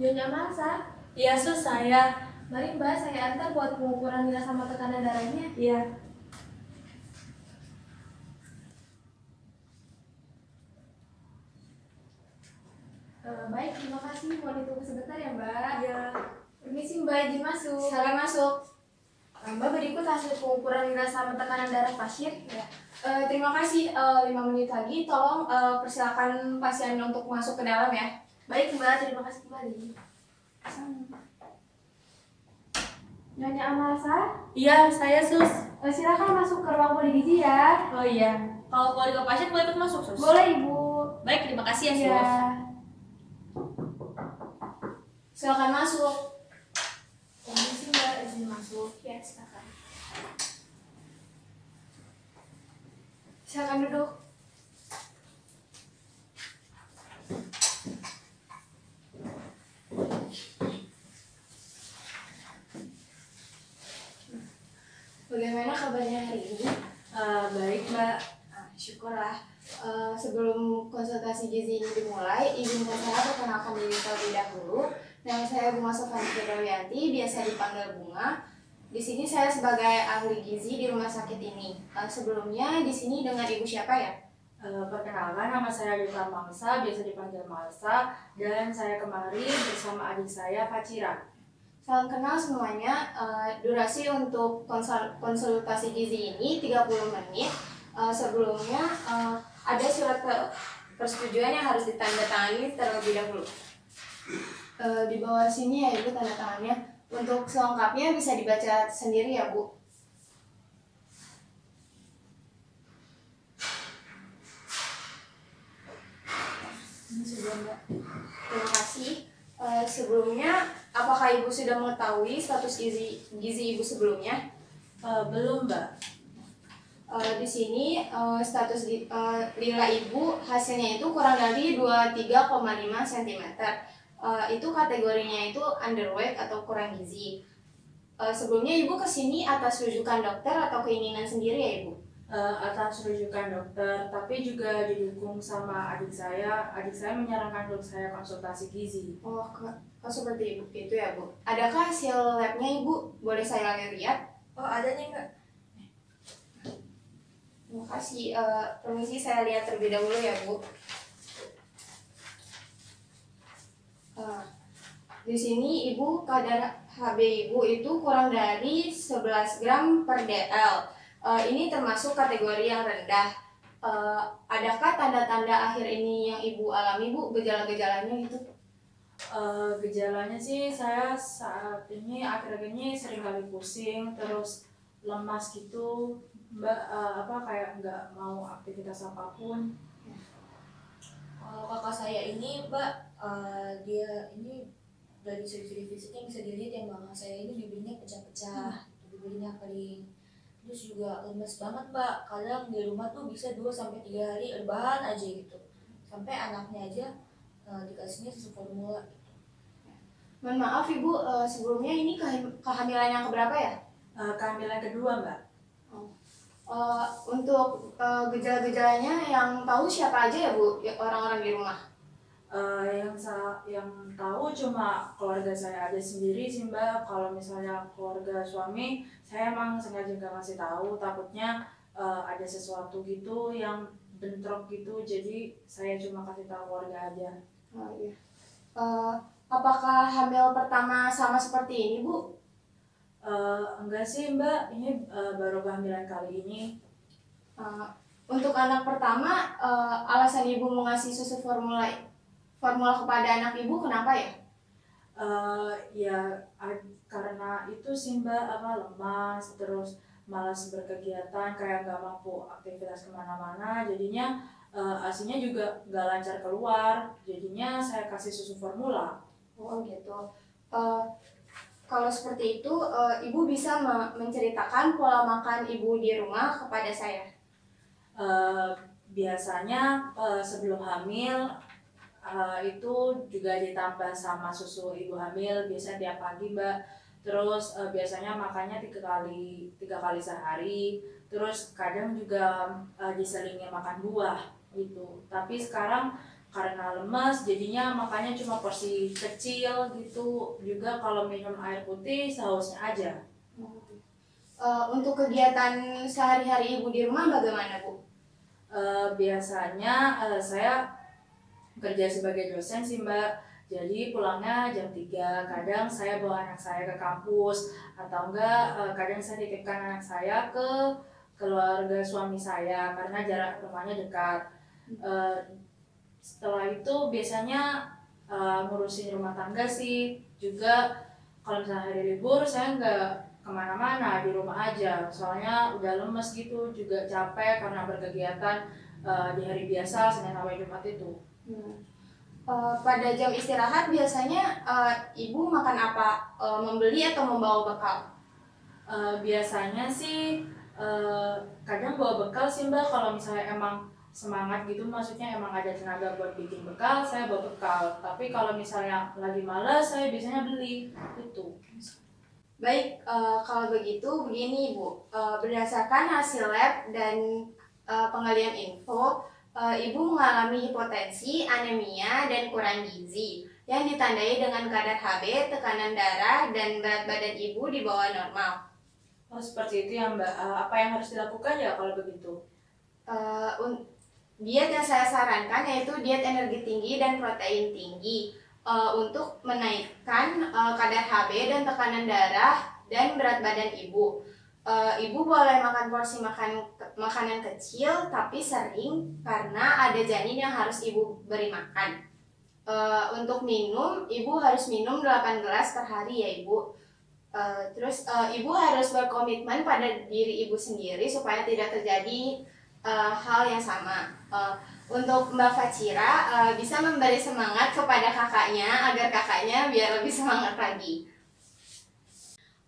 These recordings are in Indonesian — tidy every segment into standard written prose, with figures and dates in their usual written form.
Nyonya Masa, Iya sus, saya. mari Mbak saya antar buat pengukuran nilai sama tekanan darahnya. Iya. Baik, terima kasih. Mohon ditunggu sebentar ya Mbak. Iya. Permisi Mbak, izin masuk. Salam masuk. Mbak, berikut hasil pengukuran nilai sama tekanan darah pasien. Ya. Terima kasih. 5 menit lagi, tolong persilakan pasien untuk masuk ke dalam ya. Baik Mbak, terima kasih kembali. Nyonya Amasa, Iya, saya sus. silakan masuk ke ruang poli gizi ya. Oh iya. Kalau keluarga pasien boleh ikut masuk sus? Boleh Ibu. Baik, terima kasih ya sus. Iya. Silakan masuk. Permisi Mbak, izin masuk. Ya, silakan. Silakan duduk. Bagaimana kabarnya hari ini? Baik mbak. Syukurlah. Sebelum konsultasi gizi ini dimulai, izinkan saya perkenalkan diri terlebih dahulu. Nama saya Bunga Sofani Fitriyanti, biasa dipanggil Bunga. Di sini saya sebagai ahli gizi di rumah sakit ini. Sebelumnya di sini dengan ibu siapa ya? Perkenalkan, nama saya Yuka Mangsa, biasa dipanggil Malsa. Dan saya kemari bersama adik saya, Facira. Salam kenal semuanya. Durasi untuk konsultasi gizi ini 30 menit. Sebelumnya ada surat persetujuan yang harus ditandatangani terlebih dahulu. Di bawah sini ya Ibu tanda tangannya. Untuk selengkapnya bisa dibaca sendiri ya Bu. Ini sudah Mbak. Terima kasih. Sebelumnya, apakah Ibu sudah mengetahui status gizi Ibu sebelumnya? Belum mbak. Di sini status lila Ibu hasilnya itu kurang dari 23,5 cm. Itu kategorinya itu underweight atau kurang gizi. Sebelumnya Ibu kesini atas rujukan dokter atau keinginan sendiri ya Ibu? Atas rujukan dokter, tapi juga didukung sama adik saya. Adik saya menyarankan untuk saya konsultasi gizi. Oh, seperti itu ya Bu. Adakah hasil labnya Ibu? Boleh saya lihat? Oh, ada nih mbak. Terima kasih. Permisi saya lihat terlebih dahulu ya Bu. Di sini Ibu kadar HB Ibu itu kurang dari 11 gram per dl. Ini termasuk kategori yang rendah. Adakah tanda-tanda akhir ini yang Ibu alami Bu? Gejala-gejalanya itu? Gejalanya sih saya saat ini akhir-akhir ini sering kali pusing, terus lemas gitu mbak, kayak nggak mau aktivitas apapun. Kalau kakak saya ini mbak, dia ini dari ciri-ciri fisiknya bisa dilihat ya mbak, saya ini bibirnya pecah-pecah, bibirnya kering, terus juga lemes banget mbak. Kadang di rumah tuh bisa 2-3 hari rebahan aja gitu, sampai anaknya aja dikasihnya susu formula. Mohon maaf Ibu, sebelumnya ini kehamilan yang keberapa ya? Kehamilan kedua mbak. Untuk gejala-gejalanya yang tahu siapa aja ya Bu, orang-orang di rumah? Yang tahu cuma keluarga saya aja sendiri sih mbak. Kalau misalnya keluarga suami, saya emang sengaja nggak ngasih tahu, takutnya ada sesuatu gitu yang bentrok gitu, jadi saya cuma kasih tahu keluarga aja. Oh iya. Apakah hamil pertama sama seperti ini Bu? Enggak sih mbak, ini baru kehamilan kali ini. Untuk anak pertama, alasan Ibu mengasih susu formula kepada anak Ibu kenapa ya? Karena itu sih mbak, lemas, terus malas berkegiatan, kayak nggak mampu aktivitas kemana-mana, jadinya asinya juga nggak lancar keluar, jadinya saya kasih susu formula. Oh gitu. Kalau seperti itu, Ibu bisa menceritakan pola makan Ibu di rumah kepada saya? Biasanya sebelum hamil itu juga ditambah sama susu ibu hamil, biasanya tiap pagi mbak. Terus biasanya makannya tiga kali sehari. Terus kadang juga diselingi makan buah gitu. Tapi sekarang karena lemas jadinya makanya cuma porsi kecil gitu. Juga kalau minum air putih sehausnya aja. Untuk kegiatan sehari-hari Ibu di rumah bagaimana, Bu? Biasanya saya kerja sebagai dosen sih Mbak. Jadi pulangnya jam 3, kadang saya bawa anak saya ke kampus atau enggak kadang saya titipkan anak saya ke keluarga suami saya karena jarak rumahnya dekat. Setelah itu biasanya ngurusin rumah tangga sih. Juga kalau misalnya hari libur saya nggak kemana-mana, di rumah aja. Soalnya udah lemes gitu, juga capek karena berkegiatan di hari biasa Senin sampai Jumat itu. Pada jam istirahat biasanya Ibu makan apa? Membeli atau membawa bekal? Biasanya sih kadang bawa bekal sih Mbak. Kalau misalnya emang semangat gitu, maksudnya emang ada tenaga buat bikin bekal, saya bawa bekal. Tapi kalau misalnya lagi malas, saya biasanya beli itu. Baik, kalau begitu begini Ibu, berdasarkan hasil lab dan pengalian info, Ibu mengalami hipotensi, anemia, dan kurang gizi yang ditandai dengan kadar Hb, tekanan darah, dan berat badan Ibu di bawah normal. Oh seperti itu ya Mbak. Apa yang harus dilakukan ya kalau begitu? Diet yang saya sarankan yaitu diet energi tinggi dan protein tinggi untuk menaikkan kadar Hb dan tekanan darah dan berat badan Ibu. Ibu boleh makan porsi makanan kecil tapi sering karena ada janin yang harus Ibu beri makan. Untuk minum, Ibu harus minum 8 gelas per hari ya Ibu. Terus Ibu harus berkomitmen pada diri Ibu sendiri supaya tidak terjadi hal yang sama. Untuk Mbak Fachira bisa memberi semangat kepada kakaknya agar kakaknya biar lebih semangat lagi.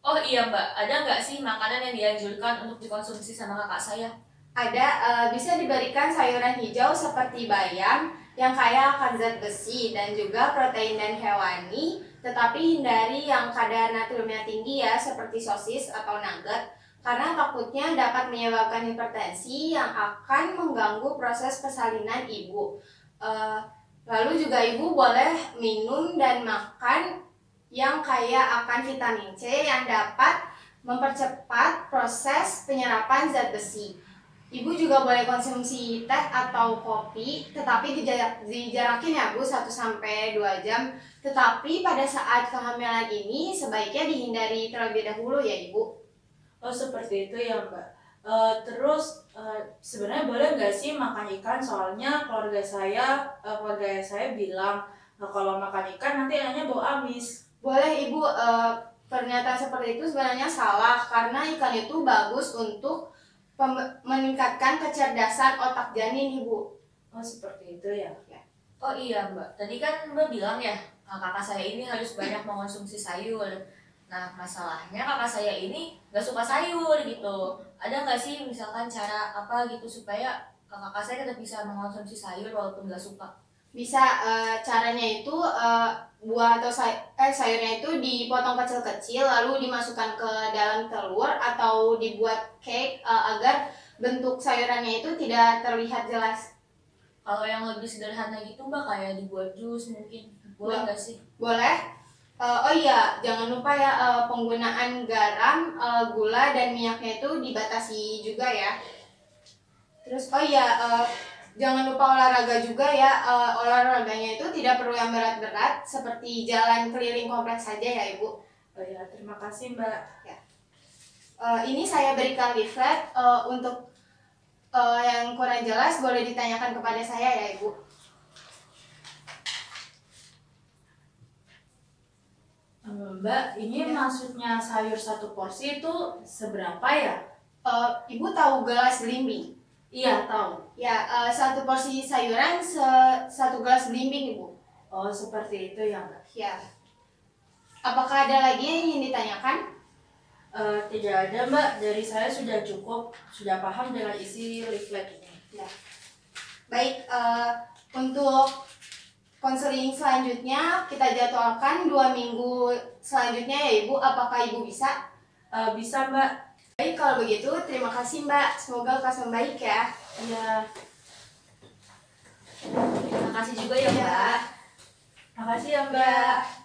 Oh iya Mbak, ada nggak sih makanan yang dianjurkan untuk dikonsumsi sama kakak saya? Ada, bisa diberikan sayuran hijau seperti bayam yang kaya akan zat besi dan juga protein dan hewani, tetapi hindari yang kadar natriumnya tinggi ya seperti sosis atau nugget karena takutnya dapat menyebabkan hipertensi yang akan mengganggu proses persalinan Ibu. Lalu juga Ibu boleh minum dan makan yang kaya akan vitamin C yang dapat mempercepat proses penyerapan zat besi. Ibu juga boleh konsumsi teh atau kopi, tetapi dijarakin ya Bu 1-2 jam. Tetapi pada saat kehamilan ini sebaiknya dihindari terlebih dahulu ya Ibu. Oh seperti itu ya Mbak. Terus sebenarnya boleh nggak sih makan ikan? Soalnya keluarga saya bilang kalau makan ikan nanti anaknya bau amis. Boleh Ibu, pernyataan seperti itu sebenarnya salah karena ikan itu bagus untuk meningkatkan kecerdasan otak janin Ibu. Oh seperti itu ya. Oh iya Mbak, tadi kan Mbak bilang ya kakak saya ini harus banyak mengonsumsi sayur. Nah masalahnya kakak saya ini nggak suka sayur gitu. Ada nggak sih misalkan cara apa gitu supaya kakak saya tetap bisa mengonsumsi sayur walaupun nggak suka? Bisa, caranya itu buah atau sayurnya itu dipotong kecil-kecil lalu dimasukkan ke dalam telur atau dibuat cake agar bentuk sayurannya itu tidak terlihat jelas. Kalau yang lebih sederhana gitu Mbak kayak dibuat jus mungkin boleh nggak sih? Boleh. Oh iya, jangan lupa ya penggunaan garam, gula dan minyaknya itu dibatasi juga ya. Terus oh iya, jangan lupa olahraga juga ya. Olahraganya itu tidak perlu yang berat-berat seperti jalan keliling kompleks saja ya Ibu. Oh ya, terima kasih Mbak. Ya. Ini saya berikan leaflet untuk yang kurang jelas boleh ditanyakan kepada saya ya Ibu. Mbak, ini maksudnya sayur 1 porsi itu seberapa ya? Ibu tahu gelas belimbing? Iya tahu. Ya, 1 porsi sayuran 1 gelas belimbing Ibu. Oh seperti itu ya Mbak. Ya. Apakah ada lagi yang ingin ditanyakan? Tidak ada Mbak, dari saya sudah cukup, sudah paham dengan isi leaflet ini. Ya. Baik, untuk konseling selanjutnya kita jadwalkan 2 minggu selanjutnya ya Ibu. Apakah Ibu bisa? Bisa Mbak. Baik, kalau begitu terima kasih Mbak. Semoga lekas membaik ya. Iya. Terima Makasih juga ya Mbak. Makasih ya Mbak.